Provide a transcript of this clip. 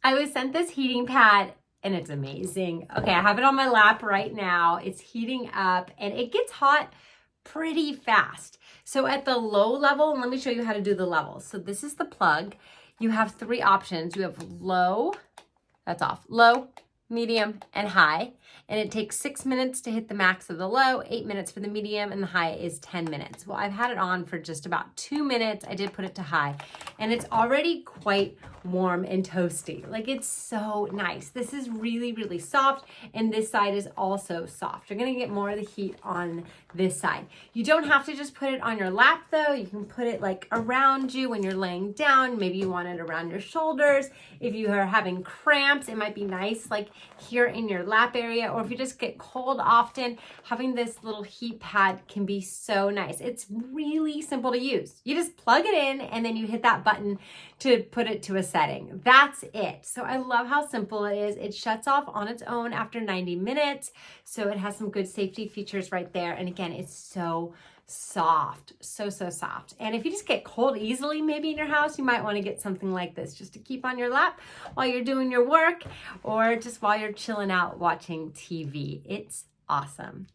I was sent this heating pad and it's amazing. Okay, I have it on my lap right now. It's heating up and it gets hot pretty fast. So at the low level, and let me show you how to do the levels. So this is the plug. You have three options. You have low, that's off, low, medium, and high. And it takes 6 minutes to hit the max of the low, 8 minutes for the medium, and the high is 10 minutes. Well, I've had it on for just about 2 minutes. I did put it to high, and it's already quite warm and toasty. Like, it's so nice. This is really, really soft, and this side is also soft. You're gonna get more of the heat on this side. You don't have to just put it on your lap though. You can put it like around you when you're laying down. Maybe you want it around your shoulders. If you are having cramps, it might be nice like here in your lap area, or if you just get cold often, having this little heat pad can be so nice. It's really simple to use. You just plug it in and then you hit that button to put it to a setting. That's it. So I love how simple it is. It shuts off on its own after 90 minutes. So it has some good safety features right there. And again, it's so soft, so soft. And if you just get cold easily, maybe in your house, you might want to get something like this just to keep on your lap while you're doing your work or just while you're chilling out watching TV. It's awesome.